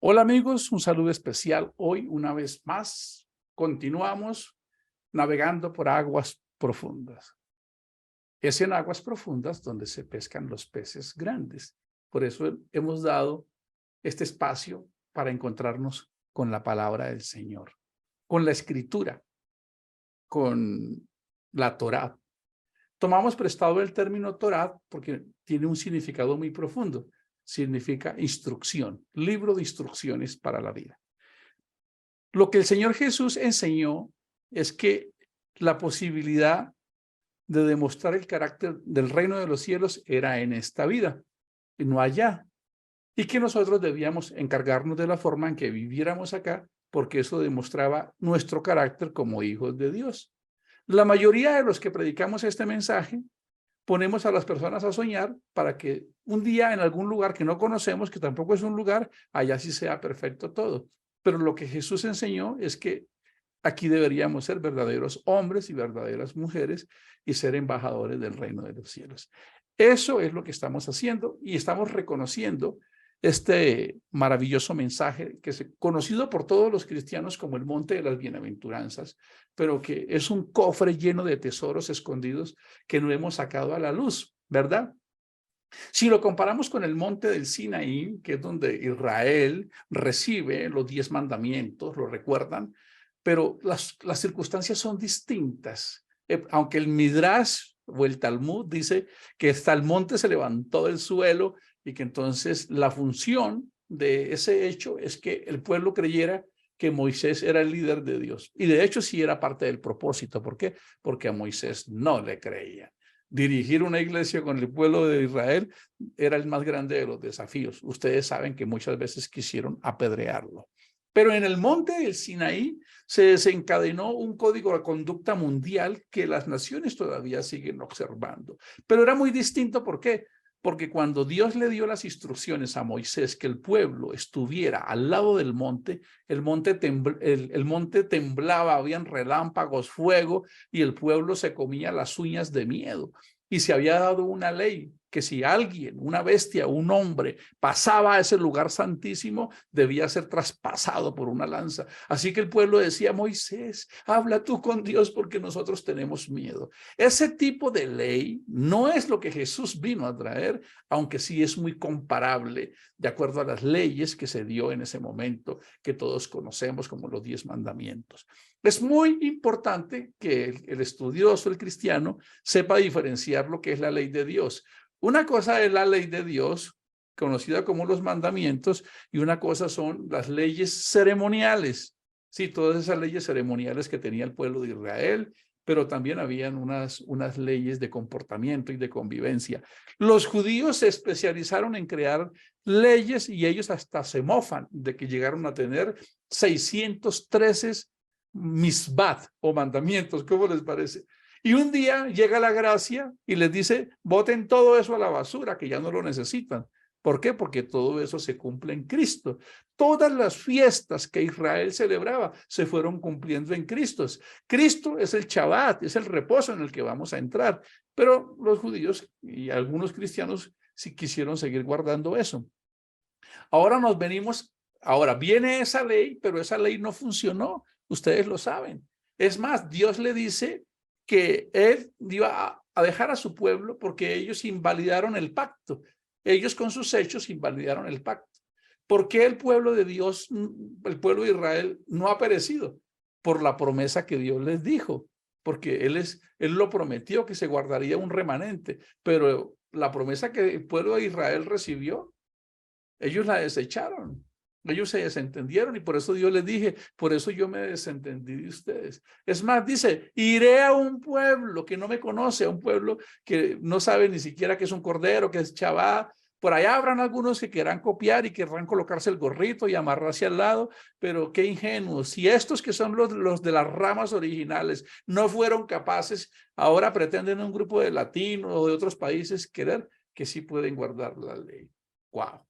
Hola amigos, un saludo especial. Hoy, una vez más, continuamos navegando por aguas profundas. Es en aguas profundas donde se pescan los peces grandes. Por eso hemos dado este espacio para encontrarnos con la palabra del Señor, con la Escritura, con la Torá. Tomamos prestado el término Torá porque tiene un significado muy profundo. Significa instrucción, libro de instrucciones para la vida. Lo que el Señor Jesús enseñó es que la posibilidad de demostrar el carácter del reino de los cielos era en esta vida, y no allá, y que nosotros debíamos encargarnos de la forma en que viviéramos acá, porque eso demostraba nuestro carácter como hijos de Dios. La mayoría de los que predicamos este mensaje ponemos a las personas a soñar para que un día en algún lugar que no conocemos, que tampoco es un lugar, allá sí sea perfecto todo. Pero lo que Jesús enseñó es que aquí deberíamos ser verdaderos hombres y verdaderas mujeres y ser embajadores del reino de los cielos. Eso es lo que estamos haciendo y estamos reconociendo este maravilloso mensaje que es conocido por todos los cristianos como el Monte de las Bienaventuranzas, pero que es un cofre lleno de tesoros escondidos que no hemos sacado a la luz, ¿verdad? Si lo comparamos con el monte del Sinaí, que es donde Israel recibe los 10 mandamientos, lo recuerdan, pero las circunstancias son distintas. Aunque el Midrash o el Talmud dice que hasta el monte se levantó del suelo y que entonces la función de ese hecho es que el pueblo creyera que Moisés era el líder de Dios. Y de hecho sí era parte del propósito. ¿Por qué? Porque a Moisés no le creían. Dirigir una iglesia con el pueblo de Israel era el más grande de los desafíos. Ustedes saben que muchas veces quisieron apedrearlo. Pero en el monte del Sinaí se desencadenó un código de conducta mundial que las naciones todavía siguen observando. Pero era muy distinto, ¿por qué? Porque cuando Dios le dio las instrucciones a Moisés que el pueblo estuviera al lado del monte, el monte temblaba, habían relámpagos, fuego, y el pueblo se comía las uñas de miedo. Y se había dado una ley que si alguien, una bestia, un hombre, pasaba a ese lugar santísimo, debía ser traspasado por una lanza. Así que el pueblo decía: Moisés, habla tú con Dios porque nosotros tenemos miedo. Ese tipo de ley no es lo que Jesús vino a traer, aunque sí es muy comparable de acuerdo a las leyes que se dio en ese momento, que todos conocemos como los 10 mandamientos. Es muy importante que el estudioso, el cristiano, sepa diferenciar lo que es la ley de Dios. Una cosa es la ley de Dios, conocida como los mandamientos, y una cosa son las leyes ceremoniales. Sí, todas esas leyes ceremoniales que tenía el pueblo de Israel, pero también habían unas leyes de comportamiento y de convivencia. Los judíos se especializaron en crear leyes y ellos hasta se mofan de que llegaron a tener 613 misbat o mandamientos. ¿Cómo les parece? Y un día llega la gracia y les dice: boten todo eso a la basura, que ya no lo necesitan. ¿Por qué? Porque todo eso se cumple en Cristo. Todas las fiestas que Israel celebraba se fueron cumpliendo en Cristo. Cristo es el Shabbat, es el reposo en el que vamos a entrar. Pero los judíos y algunos cristianos sí quisieron seguir guardando eso. Ahora viene esa ley, pero esa ley no funcionó. Ustedes lo saben. Es más, Dios le dice que él iba a dejar a su pueblo porque ellos invalidaron el pacto. Ellos con sus hechos invalidaron el pacto. ¿Por qué el pueblo de Dios, el pueblo de Israel, no ha perecido? Por la promesa que Dios les dijo. Porque él lo prometió que se guardaría un remanente. Pero la promesa que el pueblo de Israel recibió, ellos la desecharon. Ellos se desentendieron y por eso Dios les dije: por eso yo me desentendí de ustedes. Es más, dice: iré a un pueblo que no me conoce, a un pueblo que no sabe ni siquiera que es un cordero, que es Shabbat. Por allá habrán algunos que querrán copiar y querrán colocarse el gorrito y amarrarse al lado, pero qué ingenuos. Si estos que son los de las ramas originales no fueron capaces, ahora pretenden un grupo de latinos o de otros países querer que sí pueden guardar la ley. ¡Wow!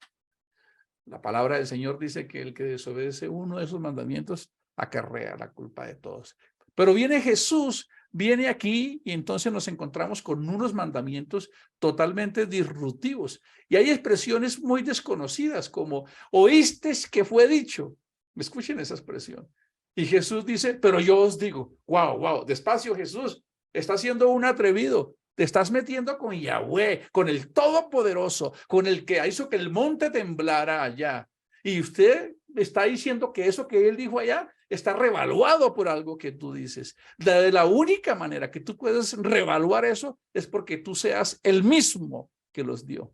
La palabra del Señor dice que el que desobedece uno de esos mandamientos acarrea la culpa de todos. Pero viene Jesús viene aquí y entonces nos encontramos con unos mandamientos totalmente disruptivos. Y hay expresiones muy desconocidas como, oíste que fue dicho. Escuchen esa expresión. Y Jesús dice, pero yo os digo, wow, despacio Jesús, estás siendo un atrevido. Te estás metiendo con Yahweh, con el Todopoderoso, con el que hizo que el monte temblara allá. Y usted está diciendo que eso que él dijo allá está revaluado por algo que tú dices. La única manera que tú puedes revaluar eso es porque tú seas el mismo que los dio.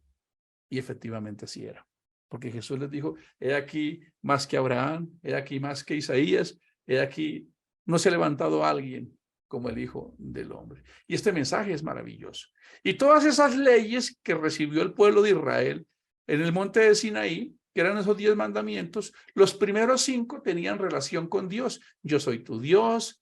Y efectivamente así era. Porque Jesús les dijo, he aquí más que Abraham, he aquí más que Isaías, he aquí no se ha levantado alguien como el Hijo del Hombre. Y este mensaje es maravilloso. Y todas esas leyes que recibió el pueblo de Israel en el monte de Sinaí, que eran esos 10 mandamientos, los primeros 5 tenían relación con Dios. Yo soy tu Dios,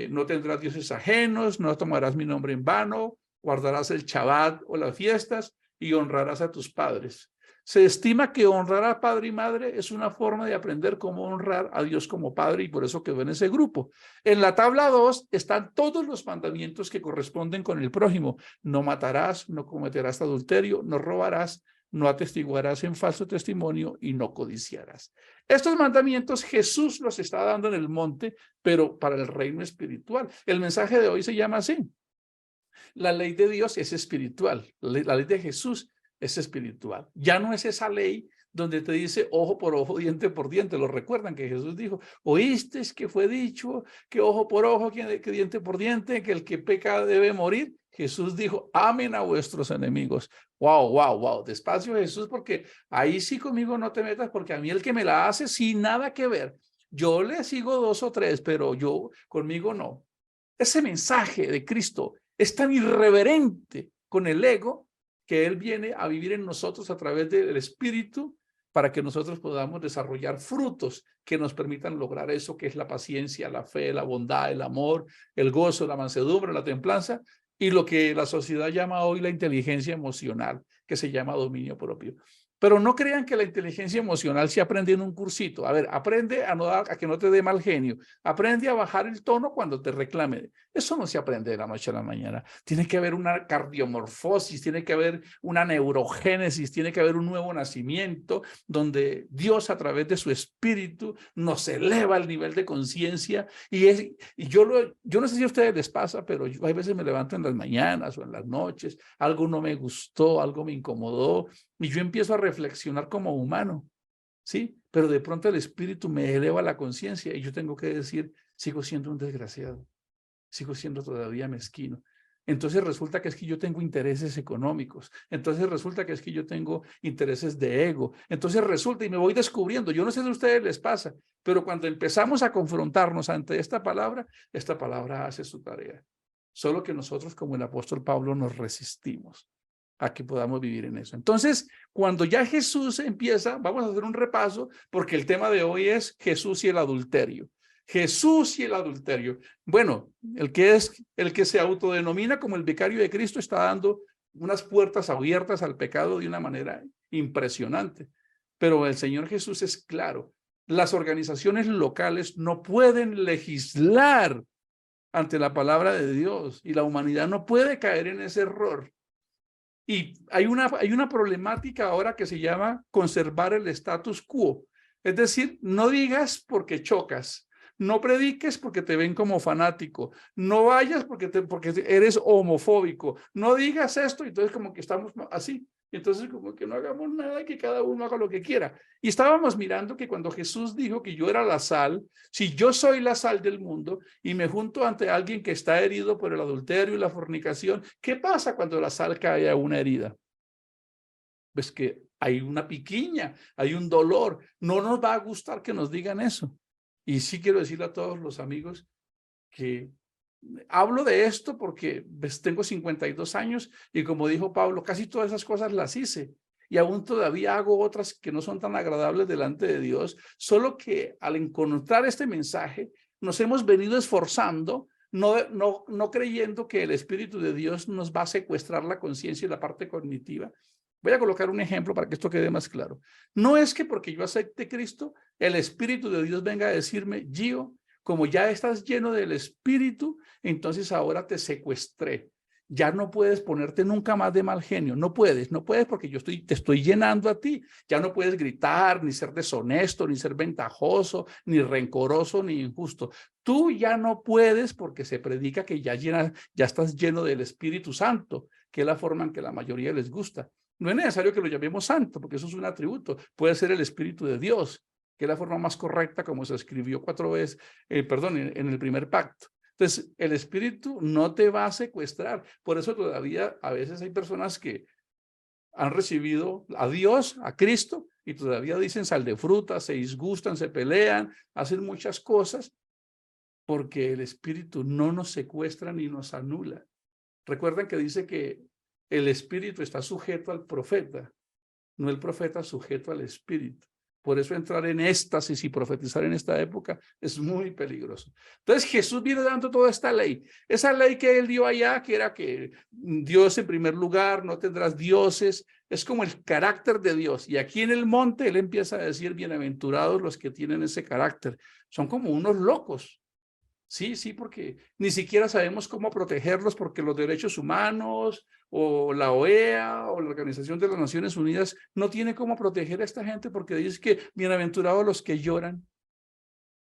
no tendrás dioses ajenos, no tomarás mi nombre en vano, guardarás el Shabbat o las fiestas y honrarás a tus padres. Se estima que honrar a padre y madre es una forma de aprender cómo honrar a Dios como padre y por eso quedó en ese grupo. En la tabla 2 están todos los mandamientos que corresponden con el prójimo. No matarás, no cometerás adulterio, no robarás, no atestiguarás en falso testimonio y no codiciarás. Estos mandamientos Jesús los está dando en el monte, pero para el reino espiritual. El mensaje de hoy se llama así. La ley de Dios es espiritual. La ley de Jesús es espiritual. Ya no es esa ley donde te dice ojo por ojo, diente por diente. Lo recuerdan que Jesús dijo, oíste que fue dicho que ojo por ojo, que diente por diente, que el que peca debe morir. Jesús dijo, amen a vuestros enemigos. Wow. Despacio Jesús, porque ahí sí conmigo no te metas, porque a mí el que me la hace sin nada que ver. Yo le sigo 2 o 3, pero yo conmigo no. Ese mensaje de Cristo es tan irreverente con el ego que Él viene a vivir en nosotros a través del Espíritu para que nosotros podamos desarrollar frutos que nos permitan lograr eso que es la paciencia, la fe, la bondad, el amor, el gozo, la mansedumbre, la templanza y lo que la sociedad llama hoy la inteligencia emocional, que se llama dominio propio. Pero no crean que la inteligencia emocional se aprende en un cursito. A ver, aprende a que no te dé mal genio. Aprende a bajar el tono cuando te reclame. Eso no se aprende de la noche a la mañana. Tiene que haber una cardiomorfosis, tiene que haber una neurogénesis, tiene que haber un nuevo nacimiento donde Dios a través de su espíritu nos eleva el nivel de conciencia. Y yo no sé si a ustedes les pasa, pero yo a veces me levanto en las mañanas o en las noches, algo no me gustó, algo me incomodó, y yo empiezo a reflexionar como humano, ¿sí? Pero de pronto el espíritu me eleva la conciencia y yo tengo que decir, sigo siendo un desgraciado, sigo siendo todavía mezquino. Entonces resulta que es que yo tengo intereses económicos, entonces resulta que es que yo tengo intereses de ego, entonces resulta y me voy descubriendo, yo no sé si a ustedes les pasa, pero cuando empezamos a confrontarnos ante esta palabra hace su tarea. Solo que nosotros como el apóstol Pablo nos resistimos a que podamos vivir en eso. Entonces, cuando ya Jesús empieza, vamos a hacer un repaso, porque el tema de hoy es Jesús y el adulterio. Jesús y el adulterio. Bueno, el que se autodenomina como el vicario de Cristo está dando unas puertas abiertas al pecado de una manera impresionante. Pero el Señor Jesús es claro. Las organizaciones locales no pueden legislar ante la palabra de Dios y la humanidad no puede caer en ese error. Y hay una problemática ahora que se llama conservar el status quo. Es decir, no digas porque chocas, no prediques porque te ven como fanático, no vayas porque eres homofóbico, no digas esto, y entonces como que estamos así. Entonces como que no hagamos nada, que cada uno haga lo que quiera. Y estábamos mirando que cuando Jesús dijo que yo era la sal, si yo soy la sal del mundo y me junto ante alguien que está herido por el adulterio y la fornicación, ¿qué pasa cuando la sal cae a una herida? Pues que hay una piquiña, hay un dolor. No nos va a gustar que nos digan eso. Y sí quiero decirle a todos los amigos que hablo de esto porque pues, tengo 52 años y como dijo Pablo, casi todas esas cosas las hice. Y aún todavía hago otras que no son tan agradables delante de Dios, solo que al encontrar este mensaje nos hemos venido esforzando, no creyendo que el Espíritu de Dios nos va a secuestrar la conciencia y la parte cognitiva. Voy a colocar un ejemplo para que esto quede más claro. No es que porque yo acepte Cristo, el Espíritu de Dios venga a decirme, Gio, Como ya estás lleno del Espíritu, entonces ahora te secuestré. Ya no puedes ponerte nunca más de mal genio. No puedes porque te estoy llenando a ti. Ya no puedes gritar, ni ser deshonesto, ni ser ventajoso, ni rencoroso, ni injusto. Tú ya no puedes porque se predica que ya estás lleno del Espíritu Santo, que es la forma en que la mayoría les gusta. No es necesario que lo llamemos santo, porque eso es un atributo. Puede ser el Espíritu de Dios, que es la forma más correcta como se escribió 4 veces, en el primer pacto. Entonces, el Espíritu no te va a secuestrar. Por eso todavía a veces hay personas que han recibido a Dios, a Cristo, y todavía dicen sal de fruta, se disgustan, se pelean, hacen muchas cosas, porque el Espíritu no nos secuestra ni nos anula. Recuerden que dice que el Espíritu está sujeto al profeta, no el profeta sujeto al Espíritu. Por eso entrar en éxtasis y profetizar en esta época es muy peligroso. Entonces Jesús viene dando toda esta ley. Esa ley que él dio allá, que era que Dios en primer lugar, no tendrás dioses, es como el carácter de Dios. Y aquí en el monte él empieza a decir, bienaventurados los que tienen ese carácter. Son como unos locos. Sí, porque ni siquiera sabemos cómo protegerlos porque los derechos humanos o la OEA o la Organización de las Naciones Unidas no tiene cómo proteger a esta gente porque dice que bienaventurados los que lloran.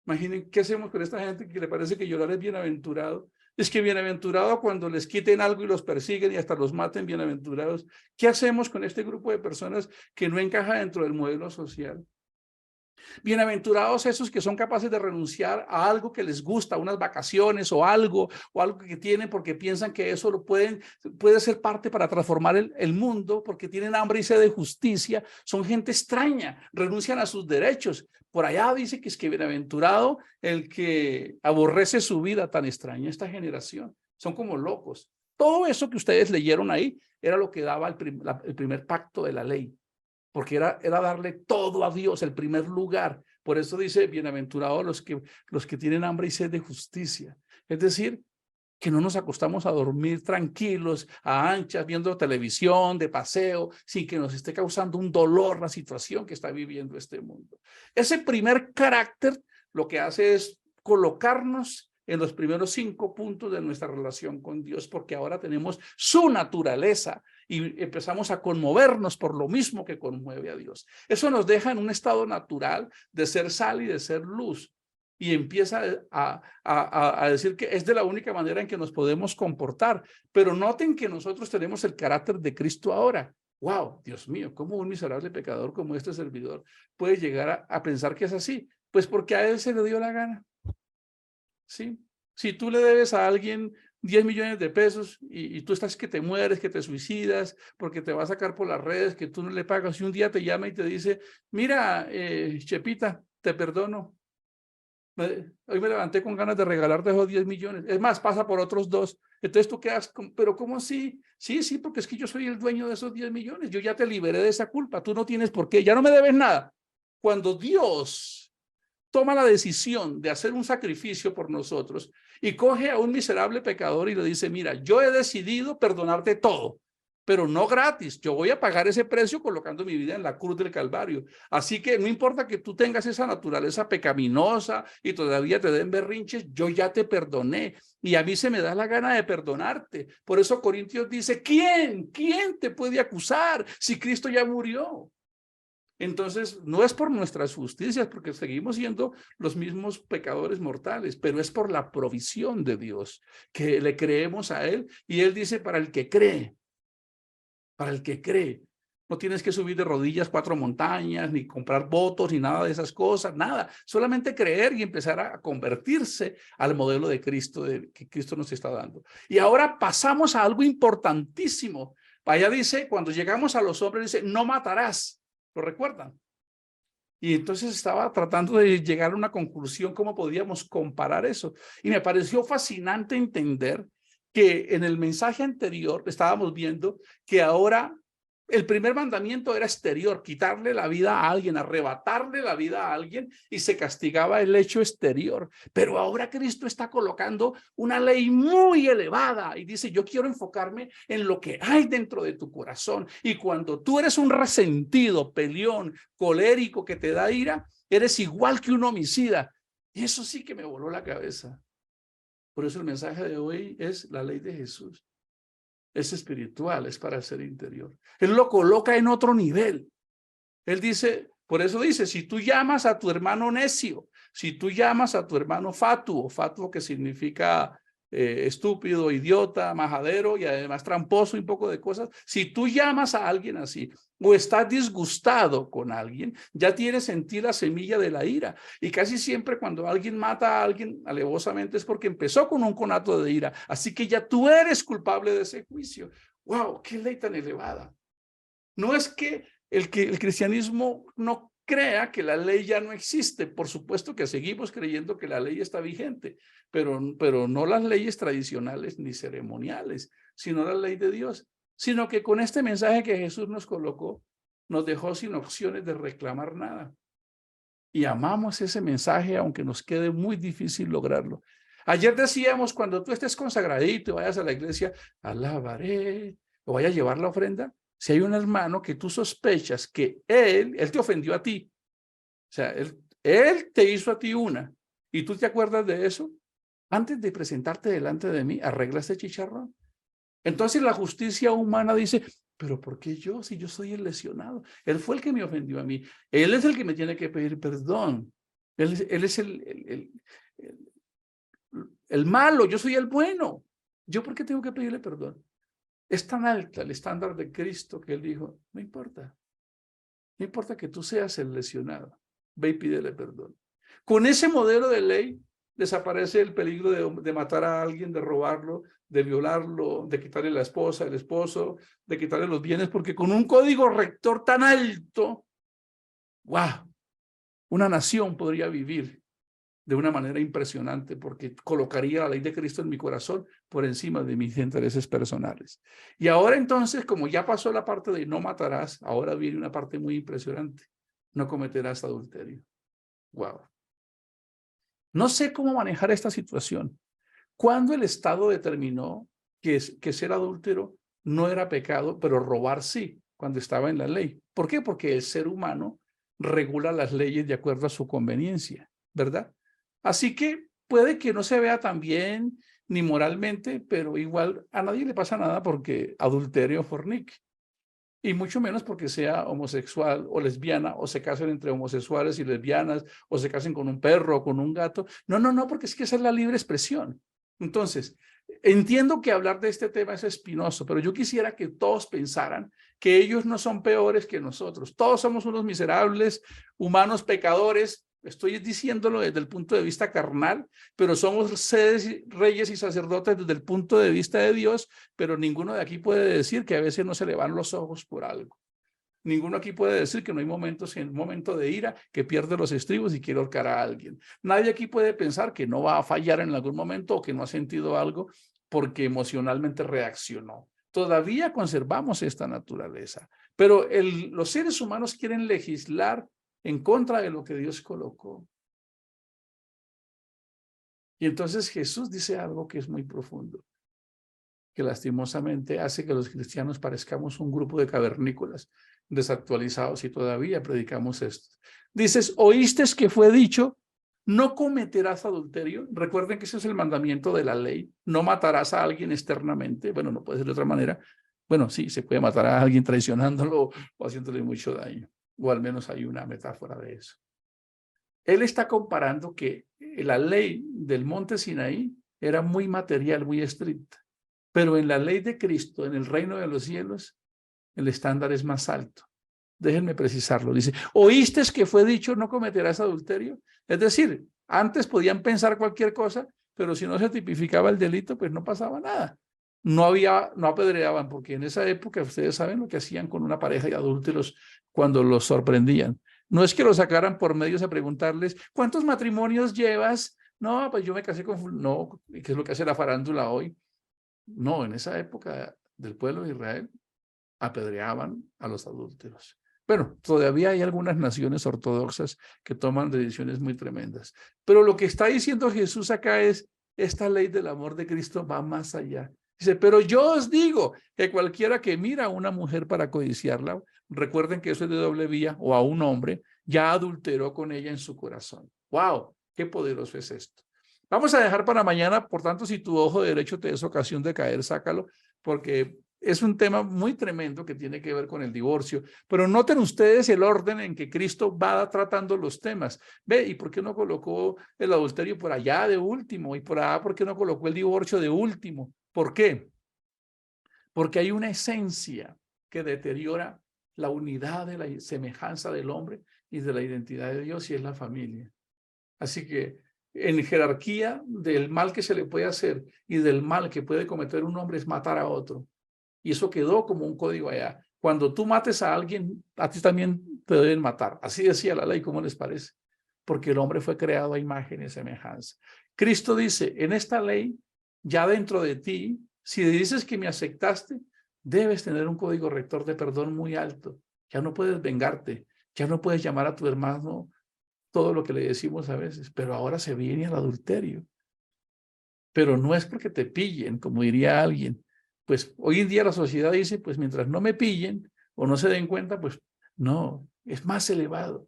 Imaginen qué hacemos con esta gente que le parece que llorar es bienaventurado. Es que bienaventurado cuando les quiten algo y los persiguen y hasta los maten, bienaventurados. ¿Qué hacemos con este grupo de personas que no encaja dentro del modelo social? Bienaventurados esos que son capaces de renunciar a algo que les gusta, unas vacaciones o algo que tienen porque piensan que eso puede ser parte para transformar el mundo, porque tienen hambre y sed de justicia. Son gente extraña, renuncian a sus derechos. Por allá dice que es que bienaventurado el que aborrece su vida. Tan extraña esta generación. Son como locos. Todo eso que ustedes leyeron ahí era lo que daba el primer pacto de la ley. Porque era darle todo a Dios, el primer lugar. Por eso dice, bienaventurados los que tienen hambre y sed de justicia. Es decir, que no nos acostamos a dormir tranquilos, a anchas, viendo televisión, de paseo, sin que nos esté causando un dolor la situación que está viviendo este mundo. Ese primer carácter lo que hace es colocarnos en los primeros 5 puntos de nuestra relación con Dios, porque ahora tenemos su naturaleza y empezamos a conmovernos por lo mismo que conmueve a Dios. Eso nos deja en un estado natural de ser sal y de ser luz. Y empieza a decir que es de la única manera en que nos podemos comportar. Pero noten que nosotros tenemos el carácter de Cristo ahora. ¡Wow! Dios mío, ¿cómo un miserable pecador como este servidor puede llegar a pensar que es así? Pues porque a él se le dio la gana. ¿Sí? Si tú le debes a alguien 10 millones de pesos y tú estás que te mueres, que te suicidas, porque te va a sacar por las redes, que tú no le pagas, y un día te llama y te dice, mira, Chepita, te perdono. Hoy me levanté con ganas de regalarte esos 10 millones. Es más, pasa por otros 2. Entonces tú quedas, pero ¿cómo así? Sí, porque es que yo soy el dueño de esos 10 millones. Yo ya te liberé de esa culpa. Tú no tienes por qué. Ya no me debes nada. Cuando Dios toma la decisión de hacer un sacrificio por nosotros y coge a un miserable pecador y le dice, mira, yo he decidido perdonarte todo, pero no gratis. Yo voy a pagar ese precio colocando mi vida en la cruz del Calvario. Así que no importa que tú tengas esa naturaleza pecaminosa y todavía te den berrinches, yo ya te perdoné y a mí se me da la gana de perdonarte. Por eso Corintios dice, ¿quién te puede acusar si Cristo ya murió? Entonces, no es por nuestras justicias, porque seguimos siendo los mismos pecadores mortales, pero es por la provisión de Dios, que le creemos a Él. Y Él dice, para el que cree, no tienes que subir de rodillas 4 montañas, ni comprar votos, ni nada de esas cosas, nada. Solamente creer y empezar a convertirse al modelo de Cristo, que Cristo nos está dando. Y ahora pasamos a algo importantísimo. Allá dice, cuando llegamos a los hombres, dice, no matarás. ¿Lo recuerdan? Y entonces estaba tratando de llegar a una conclusión, cómo podíamos comparar eso. Y me pareció fascinante entender que en el mensaje anterior estábamos viendo que ahora el primer mandamiento era exterior, quitarle la vida a alguien, arrebatarle la vida a alguien, y se castigaba el hecho exterior. Pero ahora Cristo está colocando una ley muy elevada y dice, yo quiero enfocarme en lo que hay dentro de tu corazón. Y cuando tú eres un resentido, peleón, colérico, que te da ira, eres igual que un homicida. Y eso sí que me voló la cabeza. Por eso el mensaje de hoy es la ley de Jesús. Es espiritual, es para el ser interior. Él lo coloca en otro nivel. Él dice, por eso dice, si tú llamas a tu hermano necio, si tú llamas a tu hermano fatuo, fatuo que significa estúpido, idiota, majadero y además tramposo y un poco de cosas, si tú llamas a alguien así o estás disgustado con alguien, ya tienes en ti la semilla de la ira. Y casi siempre cuando alguien mata a alguien alevosamente es porque empezó con un conato de ira. Así que ya tú eres culpable de ese juicio. ¡Wow! ¡Qué ley tan elevada! No es que el cristianismo no crea que la ley ya no existe. Por supuesto que seguimos creyendo que la ley está vigente, pero no las leyes tradicionales ni ceremoniales, sino la ley de Dios. Sino que con este mensaje que Jesús nos colocó, nos dejó sin opciones de reclamar nada. Y amamos ese mensaje, aunque nos quede muy difícil lograrlo. Ayer decíamos, cuando tú estés consagradito y vayas a la iglesia, alabaré, o vayas a llevar la ofrenda, si hay un hermano que tú sospechas que él te ofendió a ti, o sea, él te hizo a ti una, y tú te acuerdas de eso, antes de presentarte delante de mí, arregla ese chicharrón. Entonces la justicia humana dice, pero ¿por qué yo? Si yo soy el lesionado. Él fue el que me ofendió a mí. Él es el que me tiene que pedir perdón. Él es el malo, yo soy el bueno. ¿Yo por qué tengo que pedirle perdón? Es tan alta el estándar de Cristo que él dijo, no importa. No importa que tú seas el lesionado. Ve y pídele perdón. Con ese modelo de ley desaparece el peligro de matar a alguien, de robarlo, de violarlo, de quitarle la esposa, el esposo, de quitarle los bienes, porque con un código rector tan alto, ¡wow! Una nación podría vivir de una manera impresionante, porque colocaría la ley de Cristo en mi corazón por encima de mis intereses personales. Y ahora entonces, como ya pasó la parte de no matarás, ahora viene una parte muy impresionante. No cometerás adulterio. ¡Wow! No sé cómo manejar esta situación. ¿Cuándo el Estado determinó que ser adúltero no era pecado, pero robar sí, cuando estaba en la ley? ¿Por qué? Porque el ser humano regula las leyes de acuerdo a su conveniencia, ¿verdad? Así que puede que no se vea tan bien ni moralmente, pero igual a nadie le pasa nada porque adulterio o fornique. Y mucho menos porque sea homosexual o lesbiana, o se casen entre homosexuales y lesbianas, o se casen con un perro o con un gato. No, porque es que esa es la libre expresión. Entonces, entiendo que hablar de este tema es espinoso, pero yo quisiera que todos pensaran que ellos no son peores que nosotros. Todos somos unos miserables, humanos pecadores. Estoy diciéndolo desde el punto de vista carnal, pero somos reyes y sacerdotes desde el punto de vista de Dios, pero ninguno de aquí puede decir que a veces no se le van los ojos por algo. Ninguno aquí puede decir que no hay momentos, en un momento de ira, que pierde los estribos y quiere ahorcar a alguien. Nadie aquí puede pensar que no va a fallar en algún momento o que no ha sentido algo porque emocionalmente reaccionó. Todavía conservamos esta naturaleza, pero los seres humanos quieren legislar en contra de lo que Dios colocó. Y entonces Jesús dice algo que es muy profundo, que lastimosamente hace que los cristianos parezcamos un grupo de cavernícolas desactualizados y todavía predicamos esto. Dices, ¿oíste que fue dicho, no cometerás adulterio? Recuerden que ese es el mandamiento de la ley, no matarás a alguien externamente. Bueno, no puede ser de otra manera. Bueno, sí, se puede matar a alguien traicionándolo o haciéndole mucho daño, o al menos hay una metáfora de eso. Él está comparando que la ley del monte Sinaí era muy material, muy estricta, pero en la ley de Cristo, en el reino de los cielos, el estándar es más alto. Déjenme precisarlo. Dice, ¿oíste que fue dicho no cometerás adulterio? Es decir, antes podían pensar cualquier cosa, pero si no se tipificaba el delito, pues no pasaba nada. No apedreaban, porque en esa época ustedes saben lo que hacían con una pareja de adúlteros cuando los sorprendían. No es que los sacaran por medios a preguntarles, ¿cuántos matrimonios llevas? No, pues yo me casé con... No, ¿qué es lo que hace la farándula hoy? No, en esa época del pueblo de Israel apedreaban a los adúlteros. Bueno, todavía hay algunas naciones ortodoxas que toman decisiones muy tremendas. Pero lo que está diciendo Jesús acá es, esta ley del amor de Cristo va más allá. Dice, pero yo os digo que cualquiera que mira a una mujer para codiciarla, recuerden que eso es de doble vía, o a un hombre, ya adulteró con ella en su corazón. ¡Wow! Qué poderoso es esto. Vamos a dejar para mañana, por tanto, si tu ojo derecho te es ocasión de caer, sácalo, porque es un tema muy tremendo que tiene que ver con el divorcio. Pero noten ustedes el orden en que Cristo va tratando los temas. Ve, ¿y por qué no colocó el adulterio por allá de último? Y por allá, ¿por qué no colocó el divorcio de último? ¿Por qué? Porque hay una esencia que deteriora la unidad de la semejanza del hombre y de la identidad de Dios, y es la familia. Así que en jerarquía del mal que se le puede hacer y del mal que puede cometer un hombre es matar a otro. Y eso quedó como un código allá. Cuando tú mates a alguien, a ti también te deben matar. Así decía la ley, ¿cómo les parece? Porque el hombre fue creado a imagen y semejanza. Cristo dice, en esta ley, ya dentro de ti, si dices que me aceptaste, debes tener un código rector de perdón muy alto. Ya no puedes vengarte, ya no puedes llamar a tu hermano todo lo que le decimos a veces, pero ahora se viene al adulterio. Pero no es porque te pillen, como diría alguien. Pues hoy en día la sociedad dice, pues mientras no me pillen o no se den cuenta, pues no, es más elevado.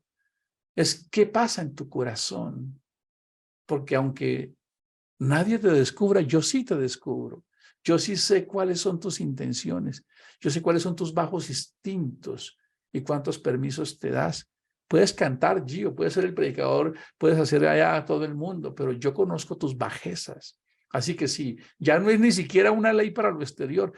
Es qué pasa en tu corazón. Porque aunque nadie te descubra, yo sí te descubro. Yo sí sé cuáles son tus intenciones. Yo sé cuáles son tus bajos instintos y cuántos permisos te das. Puedes cantar, Gio, puedes ser el predicador, puedes hacer allá a todo el mundo, pero yo conozco tus bajezas. Así que sí, ya no es ni siquiera una ley para lo exterior.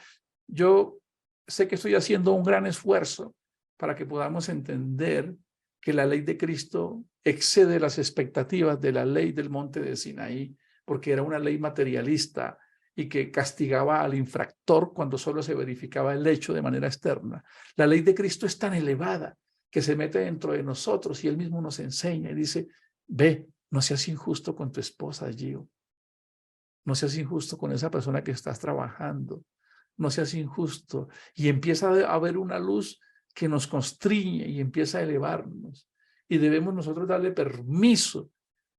Yo sé que estoy haciendo un gran esfuerzo para que podamos entender que la ley de Cristo excede las expectativas de la ley del monte de Sinaí, porque era una ley materialista y que castigaba al infractor cuando solo se verificaba el hecho de manera externa. La ley de Cristo es tan elevada que se mete dentro de nosotros y él mismo nos enseña y dice, ve, no seas injusto con tu esposa, Gio. No seas injusto con esa persona que estás trabajando. No seas injusto. Y empieza a haber una luz que nos constriñe y empieza a elevarnos. Y debemos nosotros darle permiso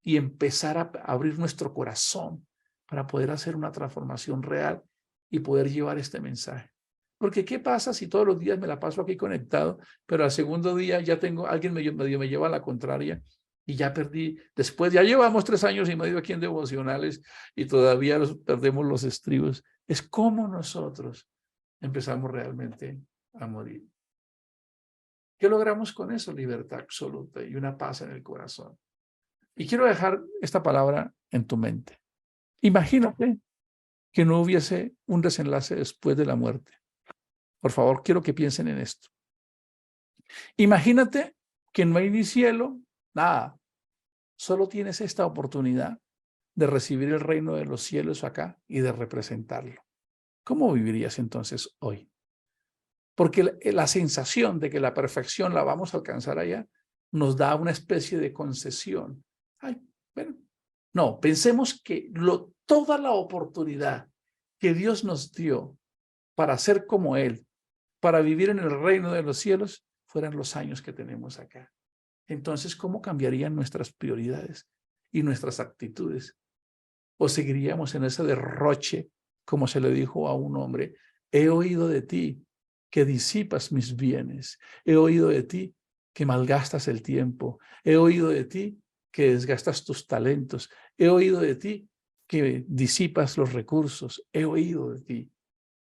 y empezar a abrir nuestro corazón para poder hacer una transformación real y poder llevar este mensaje. Porque ¿qué pasa si todos los días me la paso aquí conectado, pero al segundo día ya tengo, alguien medio me lleva a la contraria y ya perdí? Después, ya llevamos 3 años y medio aquí en Devocionales y todavía perdemos los estribos. Es como nosotros empezamos realmente a morir. ¿Qué logramos con eso? Libertad absoluta y una paz en el corazón. Y quiero dejar esta palabra en tu mente. Imagínate que no hubiese un desenlace después de la muerte. Por favor, quiero que piensen en esto. Imagínate que no hay ni cielo, nada. Solo tienes esta oportunidad de recibir el reino de los cielos acá y de representarlo. ¿Cómo vivirías entonces hoy? Porque la sensación de que la perfección la vamos a alcanzar allá nos da una especie de concesión. Ay, bueno, no, pensemos que toda la oportunidad que Dios nos dio para ser como Él, para vivir en el reino de los cielos, fueran los años que tenemos acá. Entonces, ¿cómo cambiarían nuestras prioridades y nuestras actitudes? ¿O seguiríamos en ese derroche, como se le dijo a un hombre? He oído de ti que disipas mis bienes. He oído de ti que malgastas el tiempo. He oído de ti que desgastas tus talentos. He oído de ti que disipas los recursos. He oído de ti.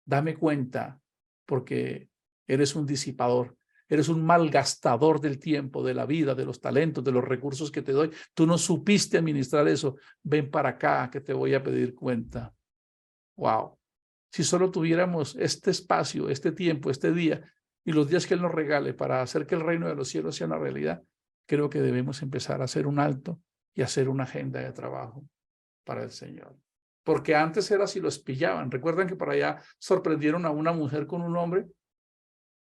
Dame cuenta, porque eres un disipador. Eres un malgastador del tiempo, de la vida, de los talentos, de los recursos que te doy. Tú no supiste administrar eso. Ven para acá que te voy a pedir cuenta. Wow. Si solo tuviéramos este espacio, este tiempo, este día y los días que Él nos regale para hacer que el reino de los cielos sea una realidad, creo que debemos empezar a hacer un alto y hacer una agenda de trabajo para el Señor. Porque antes era si los pillaban. Recuerdan que por allá sorprendieron a una mujer con un hombre,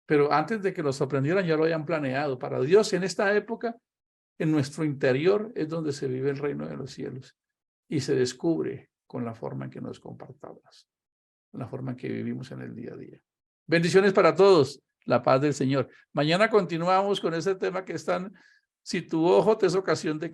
pero antes de que lo sorprendieran ya lo habían planeado. Para Dios en esta época, en nuestro interior es donde se vive el reino de los cielos y se descubre con la forma en que nos comportamos, la forma en que vivimos en el día a día. Bendiciones para todos, la paz del Señor. Mañana continuamos con ese tema que están, si tu ojo te es ocasión de